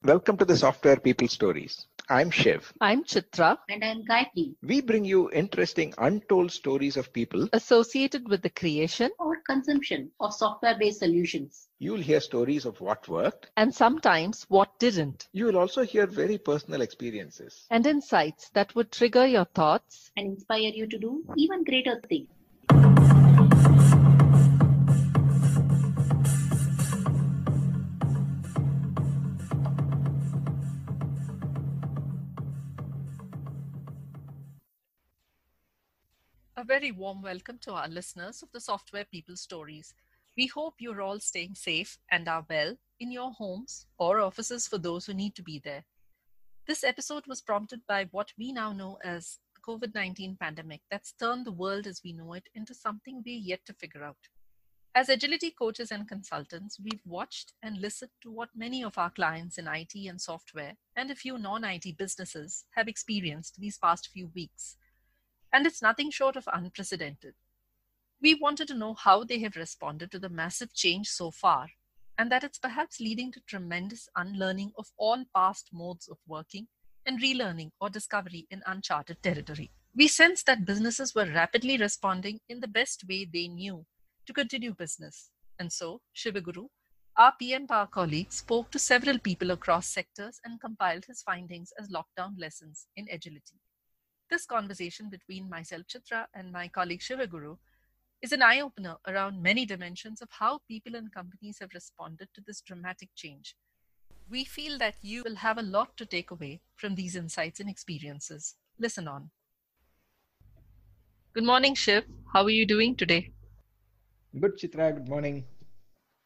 Welcome to the Software People Stories. I'm Shiv. I'm Chitra, And I'm Gayatri. We bring you interesting, untold stories of people. associated with the creation Or consumption of software-based solutions. You'll hear stories of what worked. and sometimes what didn't, You will also hear very personal experiences. and insights that would trigger your thoughts. And inspire you to do even greater things. A very warm welcome to our listeners of the Software People Stories. We hope you're all staying safe and are well in your homes or offices for those who need to be there. This episode was prompted by what we now know as the COVID-19 pandemic that's turned the world as we know it into something we're yet to figure out. As agility coaches and consultants, we've watched and listened to what many of our clients in IT and software and a few non-IT businesses have experienced these past few weeks. And it's nothing short of unprecedented. We wanted to know how they have responded to the massive change so far, and that it's perhaps leading to tremendous unlearning of all past modes of working and relearning or discovery in uncharted territory. We sensed that businesses were rapidly responding in the best way they knew to continue business. And so, Sivaguru, our PM Power colleague, spoke to several people across sectors and compiled his findings as lockdown lessons in agility. This conversation between myself, Chitra, and my colleague Sivaguru is an eye-opener around many dimensions of how people and companies have responded to this dramatic change. We feel that you will have a lot to take away from these insights and experiences. Listen on. Good morning, Shiv. How are you doing today? Good, Chitra. Good morning.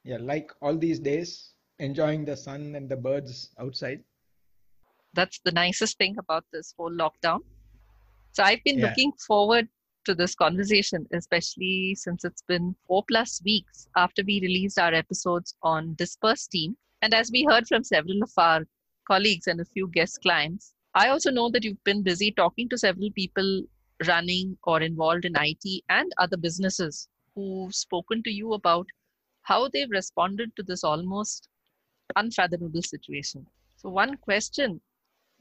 Yeah, like all these days, enjoying the sun and the birds outside. That's the nicest thing about this whole lockdown. So I've been Yeah. looking forward to this conversation, especially since it's been 4+ weeks after we released our episodes on Dispersed Team. And as we heard from several of our colleagues and a few guest clients, I also know that you've been busy talking to several people running or involved in IT and other businesses who've spoken to you about how they've responded to this almost unfathomable situation. So one question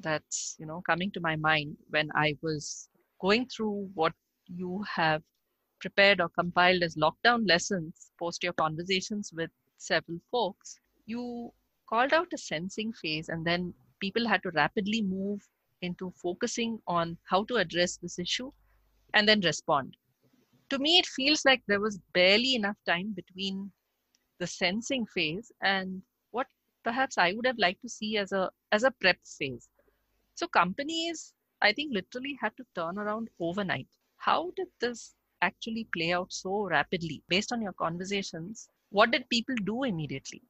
that's coming to my mind when I was going through what you have prepared or compiled as lockdown lessons post your conversations with several folks, you called out a sensing phase, and then people had to rapidly move into focusing on how to address this issue and then respond. To me, it feels like there was barely enough time between the sensing phase and what perhaps I would have liked to see as a prep phase. So companies, I think, literally had to turn around overnight. How did this actually play out so rapidly? Based on your conversations, what did people do immediately?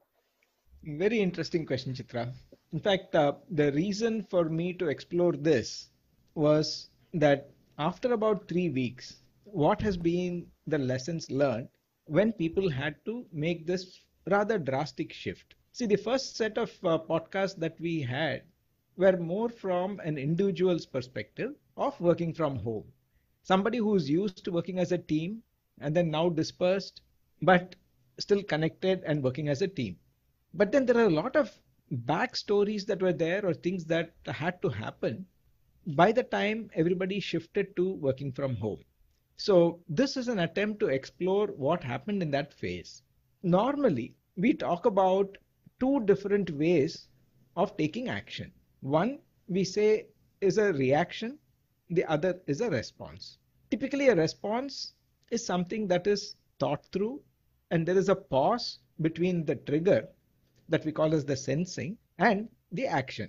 Very interesting question, Chitra. In fact, the reason for me to explore this was that after about 3 weeks, what has been the lessons learned when people had to make this rather drastic shift? See, the first set of podcasts that we had were more from an individual's perspective of working from home. Somebody who's used to working as a team and then now dispersed, but still connected and working as a team. But then there are a lot of backstories that were there or things that had to happen by the time everybody shifted to working from home. So this is an attempt to explore what happened in that phase. Normally, we talk about two different ways of taking action. One, we say, is a reaction. The other is a response. Typically, a response is something that is thought through, and there is a pause between the trigger that we call as the sensing and the action.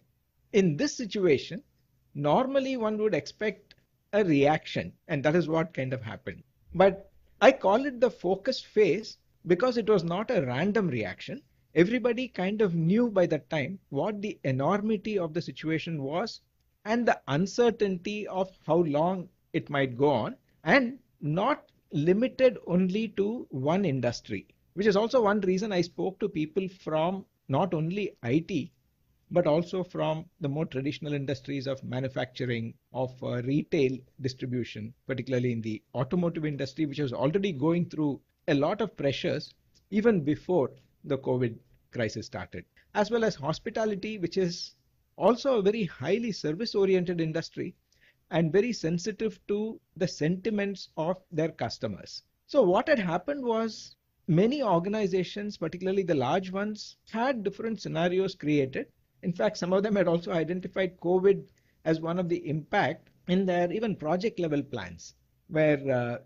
In this situation, normally one would expect a reaction, and that is what kind of happened. But I call it the focused phase because it was not a random reaction. Everybody kind of knew by that time what the enormity of the situation was and the uncertainty of how long it might go on, and not limited only to one industry, which is also one reason I spoke to people from not only IT, but also from the more traditional industries of manufacturing, of retail distribution, particularly in the automotive industry, which was already going through a lot of pressures even before the COVID crisis started. as well as hospitality, which is also a very highly service-oriented industry and very sensitive to the sentiments of their customers. So what had happened was many organizations, particularly the large ones, had different scenarios created. In fact, some of them had also identified COVID as one of the impact in their even project level plans, where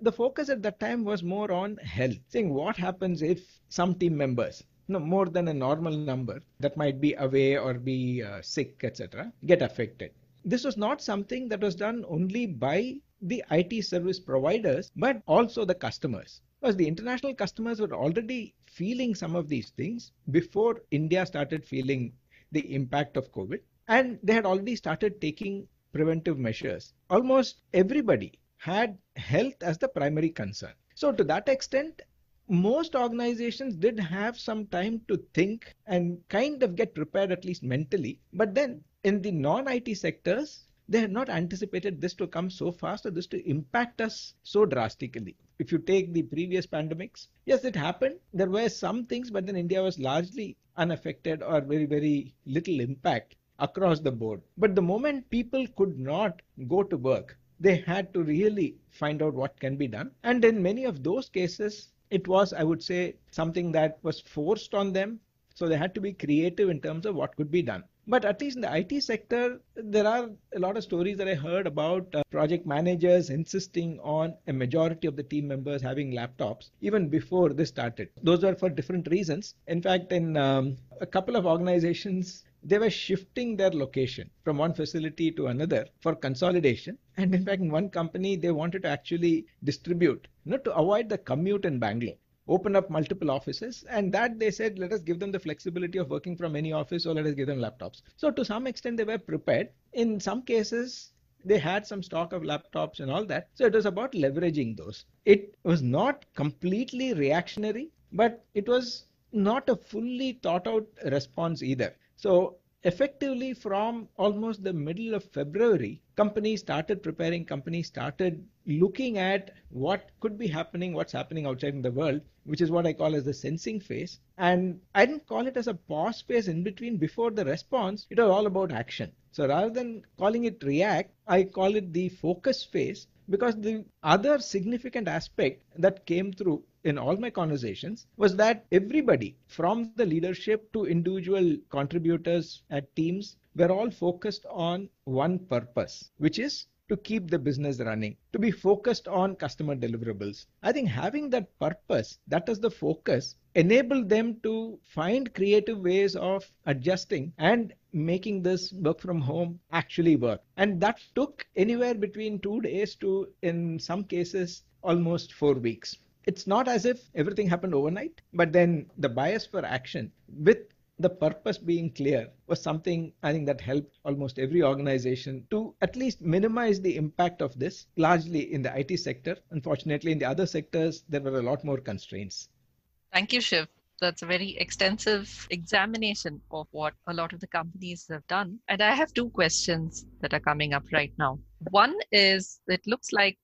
the focus at that time was more on health, saying what happens if some team members, more than a normal number that might be away or be sick, etc., get affected. This was not something that was done only by the IT service providers, but also the customers. Because the international customers were already feeling some of these things before India started feeling the impact of COVID. And they had already started taking preventive measures. Almost everybody had health as the primary concern. So to that extent, most organizations did have some time to think and kind of get prepared, at least mentally. But then in the non-IT sectors, they had not anticipated this to come so fast or this to impact us so drastically. If you take the previous pandemics, yes, it happened. There were some things, but then India was largely unaffected or very, very little impact across the board. But the moment people could not go to work, they had to really find out what can be done. And in many of those cases, it was, I would say, something that was forced on them. So they had to be creative in terms of what could be done. But at least in the IT sector, there are a lot of stories that I heard about project managers insisting on a majority of the team members having laptops even before this started. Those were for different reasons. In fact, in a couple of organizations, they were shifting their location from one facility to another for consolidation. And in fact, in one company, they wanted to actually distribute, to avoid the commute in Bangalore, open up multiple offices, and that they said, let us give them the flexibility of working from any office, or let us give them laptops. So to some extent, they were prepared. In some cases, they had some stock of laptops and all that. So it was about leveraging those. It was not completely reactionary, but it was not a fully thought out response either. So effectively from almost the middle of February, companies started preparing, companies started looking at what could be happening, what's happening outside in the world, which is what I call as the sensing phase. And I didn't call it as a pause phase in between before the response. It was all about action. So rather than calling it react, I call it the focus phase, because the other significant aspect that came through in all my conversations was that everybody from the leadership to individual contributors at teams were all focused on one purpose, which is to keep the business running, to be focused on customer deliverables. I think having that purpose, that is the focus, enabled them to find creative ways of adjusting and making this work from home actually work. And that took anywhere between 2 days to, in some cases, almost 4 weeks. It's not as if everything happened overnight, but then the bias for action with the purpose being clear was something I think that helped almost every organization to at least minimize the impact of this, largely in the IT sector. Unfortunately, in the other sectors, there were a lot more constraints. Thank you, Shiv. That's a very extensive examination of what a lot of the companies have done. And I have two questions that are coming up right now. One is, it looks like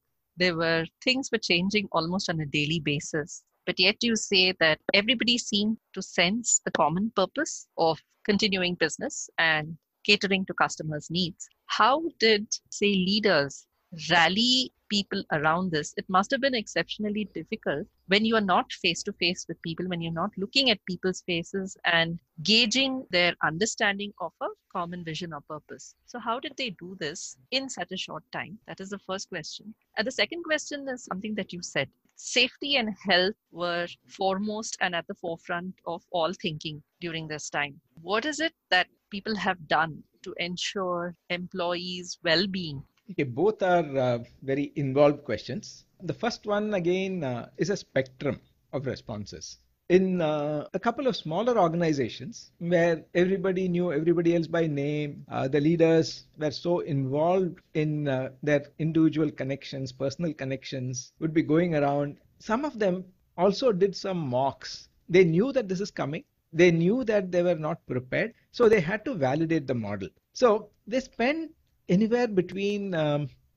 things were changing almost on a daily basis. But yet you say that everybody seemed to sense the common purpose of continuing business and catering to customers' needs. How did, say, leaders rally people around this? It must have been exceptionally difficult when you are not face to face with people, when you're not looking at people's faces and gauging their understanding of a common vision or purpose. So how did they do this in such a short time? That is the first question. And the second question is something that you said. Safety and health were foremost and at the forefront of all thinking during this time. What is it that people have done to ensure employees' well-being? Okay, both are very involved questions. The first one, again, is a spectrum of responses. In a couple of smaller organizations where everybody knew everybody else by name, the leaders were so involved in their individual connections, personal connections, would be going around. Some of them also did some mocks. They knew that this is coming. They knew that they were not prepared. So they had to validate the model. So they spent anywhere between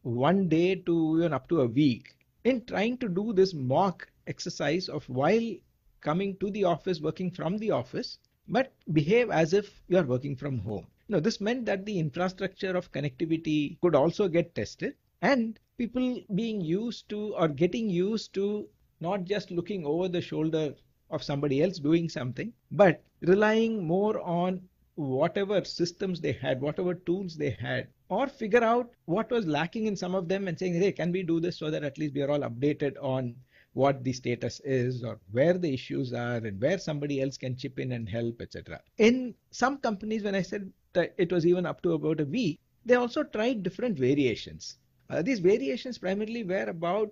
1 day to even up to a week in trying to do this mock exercise of while coming to the office, working from the office, but behave as if you are working from home. This meant that the infrastructure of connectivity could also get tested, and people being used to or getting used to not just looking over the shoulder of somebody else doing something, but relying more on whatever systems they had, whatever tools they had, or figure out what was lacking in some of them and saying, hey, can we do this so that at least we are all updated on what the status is or where the issues are and where somebody else can chip in and help, etc. In some companies, when I said that it was even up to about a week, they also tried different variations. These variations primarily were about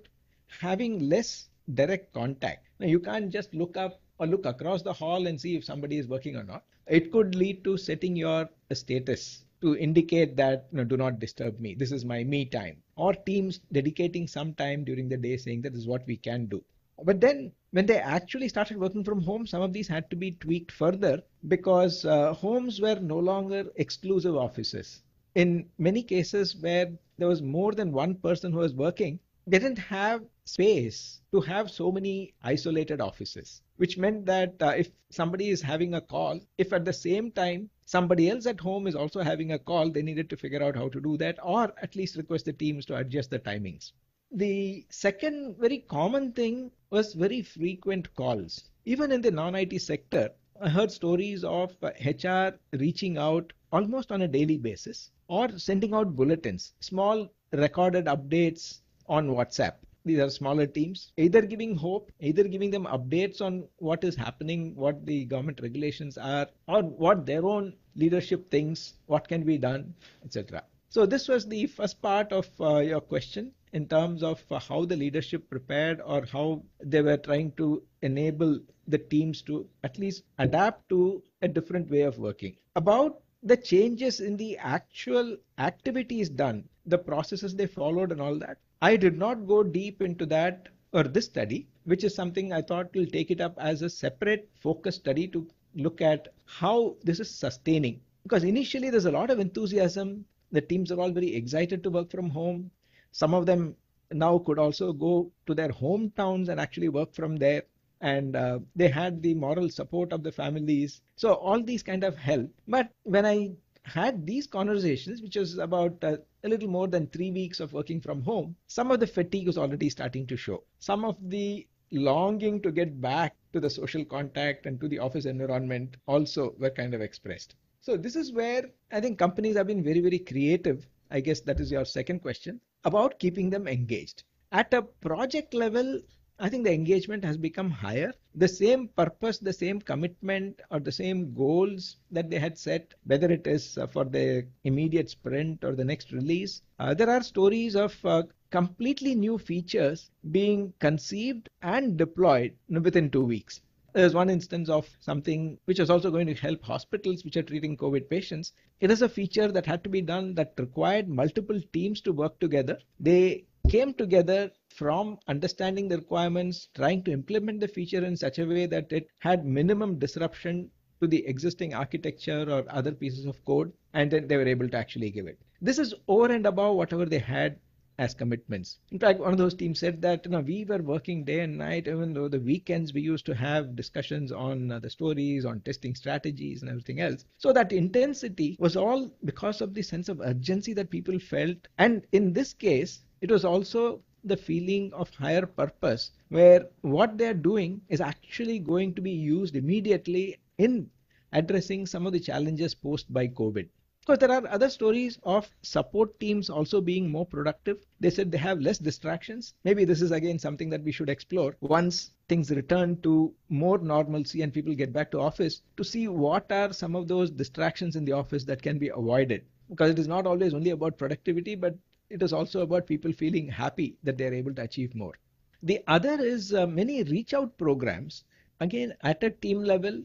having less direct contact. Now, you can't just look up or look across the hall and see if somebody is working or not. It could lead to setting your status to indicate that do not disturb me. This is my me time. Or teams dedicating some time during the day saying that this is what we can do. But then when they actually started working from home, some of these had to be tweaked further because homes were no longer exclusive offices. In many cases where there was more than one person who was working, they didn't have space to have so many isolated offices, which meant that if somebody is having a call, if at the same time somebody else at home is also having a call, they needed to figure out how to do that, or at least request the teams to adjust the timings. The second very common thing was very frequent calls. Even in the non-IT sector, I heard stories of HR reaching out almost on a daily basis or sending out bulletins, small recorded updates on WhatsApp. These are smaller teams, either giving hope, either giving them updates on what is happening, what the government regulations are, or what their own leadership thinks, what can be done, etc. So this was the first part of your question in terms of how the leadership prepared or how they were trying to enable the teams to at least adapt to a different way of working. About the changes in the actual activities done, the processes they followed and all that, I did not go deep into that or this study, which is something I thought will take it up as a separate focus study to look at how this is sustaining. Because initially there's a lot of enthusiasm. The teams are all very excited to work from home. Some of them now could also go to their hometowns and actually work from there. And they had the moral support of the families. So all these kind of help. But when I had these conversations, which was about a little more than 3 weeks of working from home, some of the fatigue was already starting to show. Some of the longing to get back to the social contact and to the office environment also were kind of expressed. So this is where I think companies have been very, very creative. I guess that is your second question about keeping them engaged. At a project level, I think the engagement has become higher. The same purpose, the same commitment, or the same goals that they had set, whether it is for the immediate sprint or the next release. There are stories of completely new features being conceived and deployed within 2 weeks. There's one instance of something which is also going to help hospitals which are treating COVID patients. It is a feature that had to be done that required multiple teams to work together. They came together from understanding the requirements, trying to implement the feature in such a way that it had minimum disruption to the existing architecture or other pieces of code, and then they were able to actually give it. This is over and above whatever they had as commitments. In fact, one of those teams said that we were working day and night, even though the weekends we used to have discussions on the stories, on testing strategies and everything else. So that intensity was all because of the sense of urgency that people felt. And in this case, it was also the feeling of higher purpose, where what they're doing is actually going to be used immediately in addressing some of the challenges posed by COVID. Because there are other stories of support teams also being more productive. They said they have less distractions. Maybe this is again something that we should explore once things return to more normalcy and people get back to office, to see what are some of those distractions in the office that can be avoided. Because it is not always only about productivity, but it is also about people feeling happy that they're able to achieve more. The other is many reach out programs. Again, at a team level,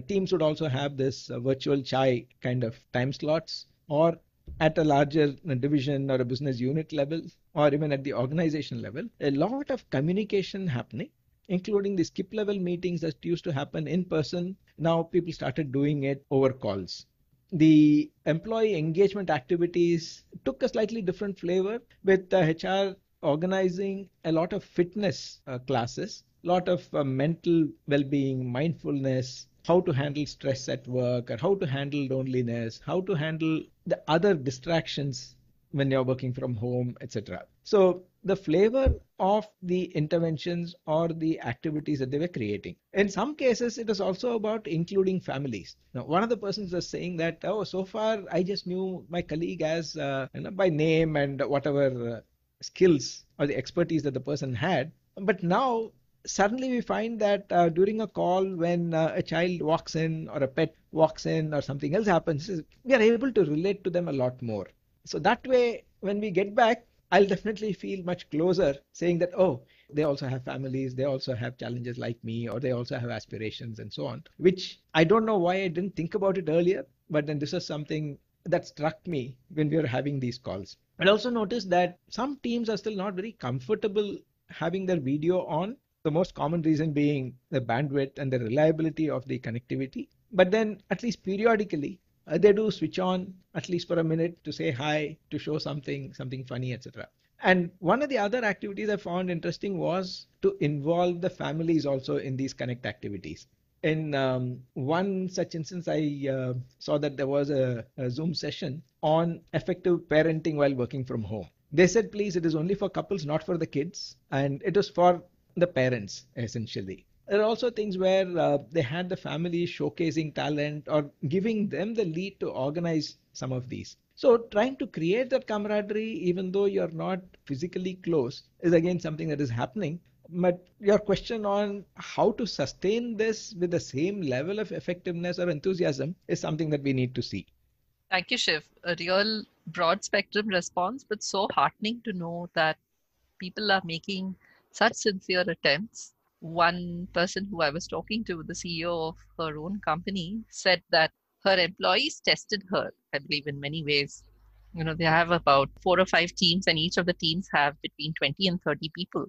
teams would also have this virtual chai kind of time slots, or at a larger division or a business unit level, or even at the organization level, a lot of communication happening, including the skip level meetings that used to happen in person. Now people started doing it over calls. The employee engagement activities took a slightly different flavor, with HR organizing a lot of fitness classes, a lot of mental well-being, mindfulness, how to handle stress at work, or how to handle loneliness, how to handle the other distractions when you're working from home, etc. So the flavor of the interventions or the activities that they were creating. In some cases, it is also about including families. Now, one of the persons was saying that, oh, so far I just knew my colleague as by name and whatever skills or the expertise that the person had. But now suddenly we find that during a call, when a child walks in or a pet walks in or something else happens, we are able to relate to them a lot more. So that way, when we get back, I'll definitely feel much closer saying that, oh, they also have families, they also have challenges like me, or they also have aspirations and so on, which I don't know why I didn't think about it earlier, but then this is something that struck me when we were having these calls. I also noticed that some teams are still not very comfortable having their video on. The most common reason being the bandwidth and the reliability of the connectivity. But then at least periodically, they do switch on at least for a minute to say hi, to show something funny, etc. And one of the other activities I found interesting was to involve the families also in these connect activities. In one such instance, I saw that there was a Zoom session on effective parenting while working from home. They said, please, it is only for couples, not for the kids. And it was for the parents, essentially. There are also things where they had the family showcasing talent or giving them the lead to organize some of these. So trying to create that camaraderie, even though you're not physically close, is again something that is happening. But your question on how to sustain this with the same level of effectiveness or enthusiasm is something that we need to see. Thank you, Shiv. A real broad spectrum response, but so heartening to know that people are making such sincere attempts. One person who I was talking to, the CEO of her own company, said that her employees tested her, I believe, in many ways. They have about 4 or 5 teams, and each of the teams have between 20 and 30 people.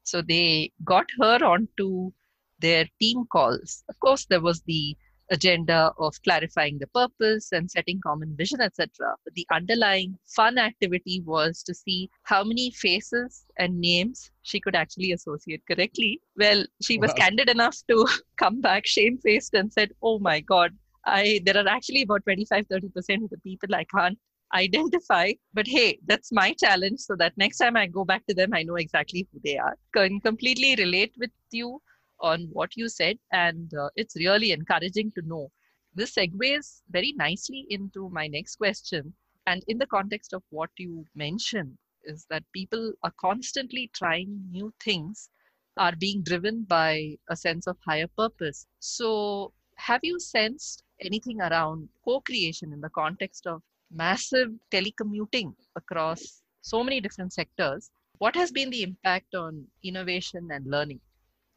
So they got her onto their team calls. Of course, there was the agenda of clarifying the purpose and setting common vision, etc. But the underlying fun activity was to see how many faces and names she could actually associate correctly. Well, she was candid enough to come back shamefaced and said, oh my God, there are actually about 25-30% of the people I can't identify. But hey, that's my challenge, so that next time I go back to them, I know exactly who they are. Can completely relate with you on what you said, and it's really encouraging to know. This segues very nicely into my next question, and in the context of what you mentioned is that people are constantly trying new things, are being driven by a sense of higher purpose. So have you sensed anything around co-creation in the context of massive telecommuting across so many different sectors? What has been the impact on innovation and learning?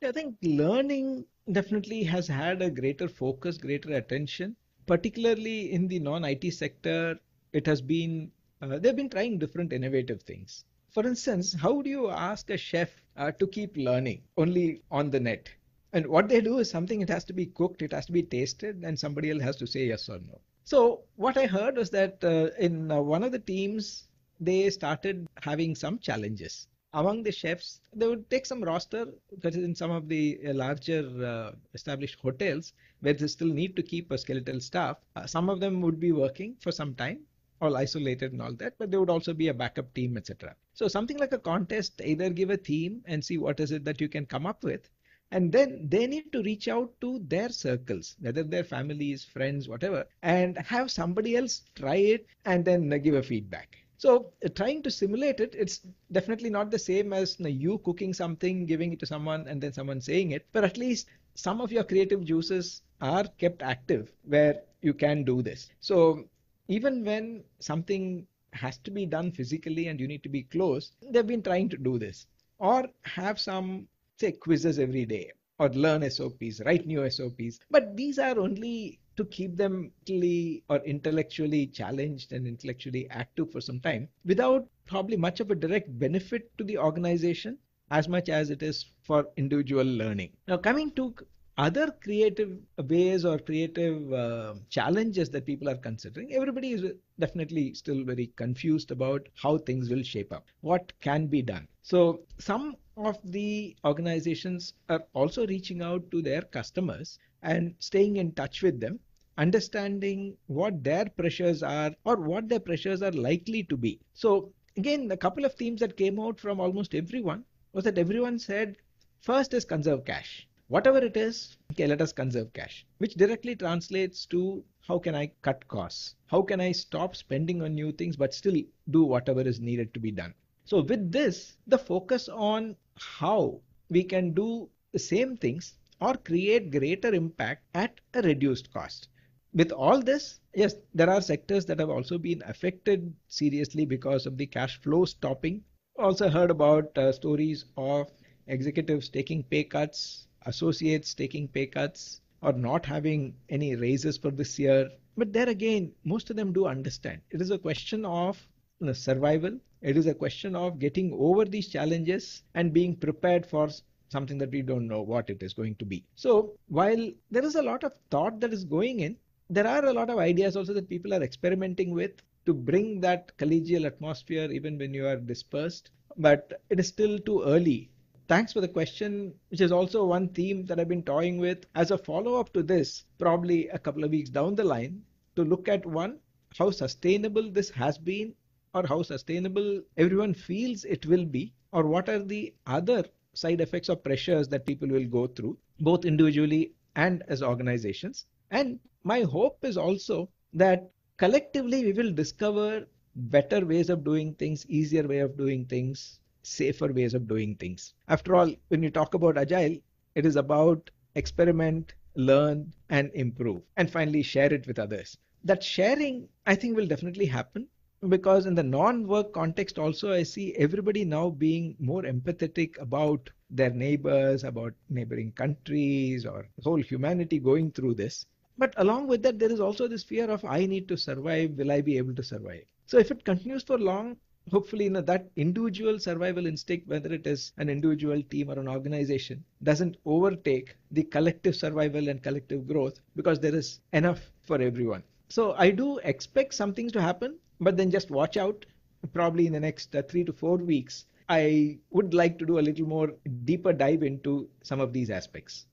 I think learning definitely has had a greater focus, greater attention, particularly in the non-IT sector. It has been, they've been trying different innovative things. For instance, how do you ask a chef to keep learning only on the net? And what they do is something, it has to be cooked, it has to be tasted, and somebody else has to say yes or no. So what I heard was that in one of the teams, they started having some challenges. Among the chefs, they would take some roster, because in some of the larger established hotels where they still need to keep a skeletal staff, some of them would be working for some time, all isolated and all that, but there would also be a backup team, etc. So something like a contest, either give a theme and see what is it that you can come up with, and then they need to reach out to their circles, whether their families, friends, whatever, and have somebody else try it and then give a feedback. So trying to simulate it, it's definitely not the same as you cooking something, giving it to someone, and then someone saying it. But at least some of your creative juices are kept active where you can do this. So even when something has to be done physically and you need to be close, they've been trying to do this. Or have some, say, quizzes every day, or learn SOPs, write new SOPs. But these are only to keep them mentally or intellectually challenged and intellectually active for some time, without probably much of a direct benefit to the organization as much as it is for individual learning. Now, coming to other creative ways or creative challenges that people are considering, everybody is definitely still very confused about how things will shape up, what can be done. So some of the organizations are also reaching out to their customers and staying in touch with them, understanding what their pressures are or what their pressures are likely to be. So again, a couple of themes that came out from almost everyone was that everyone said first is conserve cash. Whatever it is, okay, let us conserve cash, which directly translates to how can I cut costs? How can I stop spending on new things but still do whatever is needed to be done? So with this, the focus on how we can do the same things or create greater impact at a reduced cost. With all this, yes, there are sectors that have also been affected seriously because of the cash flow stopping. Also heard about stories of executives taking pay cuts, associates taking pay cuts, or not having any raises for this year. But there again, most of them do understand. It is a question of survival. It is a question of getting over these challenges and being prepared for something that we don't know what it is going to be. So while there is a lot of thought that is going in, there are a lot of ideas also that people are experimenting with to bring that collegial atmosphere even when you are dispersed. But it is still too early. Thanks for the question, which is also one theme that I've been toying with as a follow-up to this, probably a couple of weeks down the line, to look at one, how sustainable this has been or how sustainable everyone feels it will be, or what are the other side effects or pressures that people will go through, both individually and as organizations. And my hope is also that collectively we will discover better ways of doing things, easier way of doing things, safer ways of doing things. After all, when you talk about agile, it is about experiment, learn, and improve, and finally share it with others. That sharing, I think, will definitely happen because in the non-work context also, I see everybody now being more empathetic about their neighbors, about neighboring countries, or whole humanity going through this. But along with that, there is also this fear of I need to survive. Will I be able to survive? So if it continues for long, hopefully that individual survival instinct, whether it is an individual team or an organization, doesn't overtake the collective survival and collective growth because there is enough for everyone. So I do expect some things to happen, but then just watch out. Probably in the next 3 to 4 weeks, I would like to do a little more deeper dive into some of these aspects.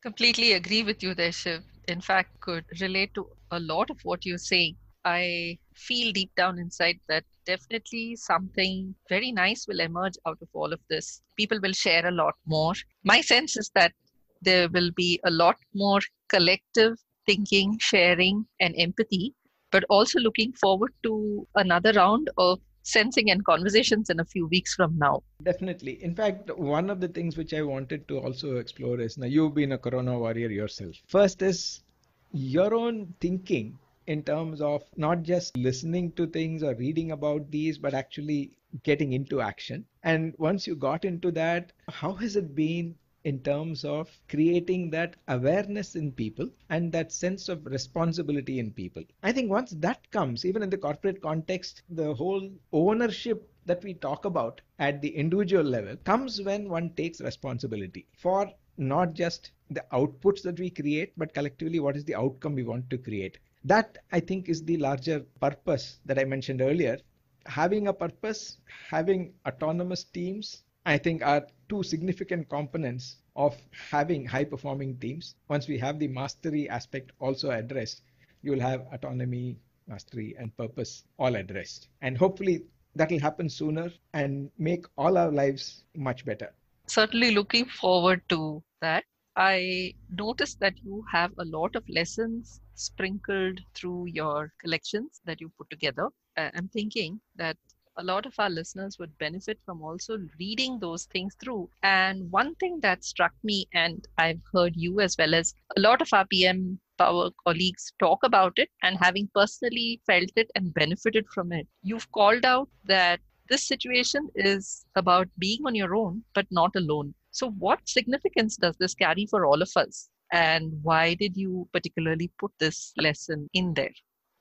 Completely agree with you there, Shiv. In fact, could relate to a lot of what you're saying. I feel deep down inside that definitely something very nice will emerge out of all of this. People will share a lot more. My sense is that there will be a lot more collective thinking, sharing, and empathy, but also looking forward to another round of sensing and conversations in a few weeks from now. Definitely. In fact, one of the things which I wanted to also explore is now you've been a Corona warrior yourself. First is your own thinking in terms of not just listening to things or reading about these, but actually getting into action. And once you got into that, how has it been in terms of creating that awareness in people and that sense of responsibility in people? I think once that comes, even in the corporate context, the whole ownership that we talk about at the individual level comes when one takes responsibility for not just the outputs that we create, but collectively what is the outcome we want to create. That, I think, is the larger purpose that I mentioned earlier. Having a purpose, having autonomous teams, I think are two significant components of having high-performing teams. Once we have the mastery aspect also addressed, you will have autonomy, mastery, and purpose all addressed. And hopefully that will happen sooner and make all our lives much better. Certainly looking forward to that. I noticed that you have a lot of lessons sprinkled through your collections that you put together. I'm thinking that a lot of our listeners would benefit from also reading those things through. And one thing that struck me, and I've heard you as well as a lot of our PM Power colleagues talk about it, and having personally felt it and benefited from it, you've called out that this situation is about being on your own, but not alone. So, what significance does this carry for all of us? And why did you particularly put this lesson in there?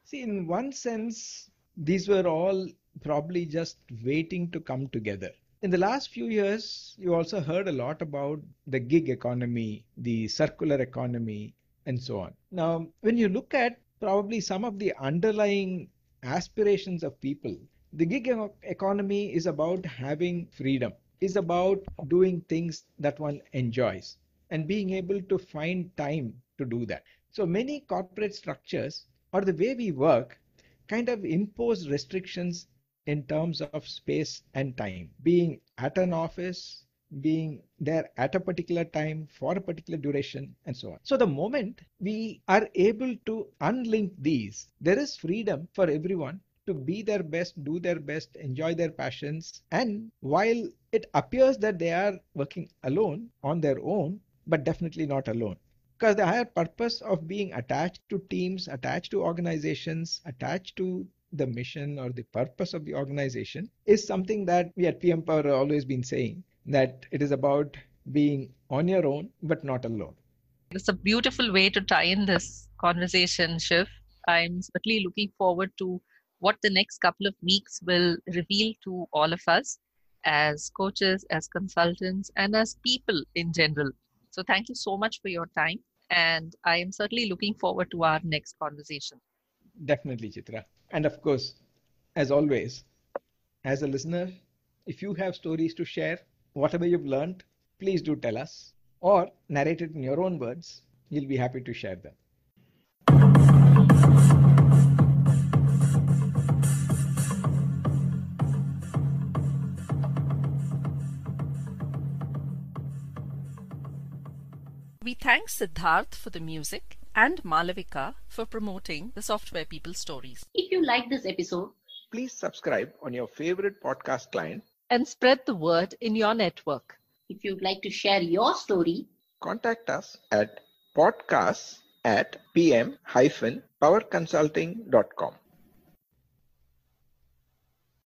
See, in one sense, these were all probably just waiting to come together. In the last few years, you also heard a lot about the gig economy, the circular economy, and so on. Now, when you look at probably some of the underlying aspirations of people, the gig economy is about having freedom, is about doing things that one enjoys and being able to find time to do that. So many corporate structures or the way we work kind of impose restrictions in terms of space and time, being at an office, being there at a particular time for a particular duration, and so on. So the moment we are able to unlink these, there is freedom for everyone to be their best, do their best, enjoy their passions. And while it appears that they are working alone on their own, but definitely not alone. Because the higher purpose of being attached to teams, attached to organizations, attached to the mission or the purpose of the organization is something that we at PM Power have always been saying, that it is about being on your own, but not alone. It's a beautiful way to tie in this conversation, Shiv. I'm certainly looking forward to what the next couple of weeks will reveal to all of us as coaches, as consultants, and as people in general. So thank you so much for your time. And I am certainly looking forward to our next conversation. Definitely, Chitra. And of course, as always, as a listener, if you have stories to share, whatever you've learned, please do tell us or narrate it in your own words. You'll be happy to share them. We thank Siddharth for the music and Malavika for promoting the Software People Stories. If you like this episode, Please subscribe on your favorite podcast client. And spread the word in your network. if you'd like to share your story, Contact us at podcasts@pm-powerconsulting.com.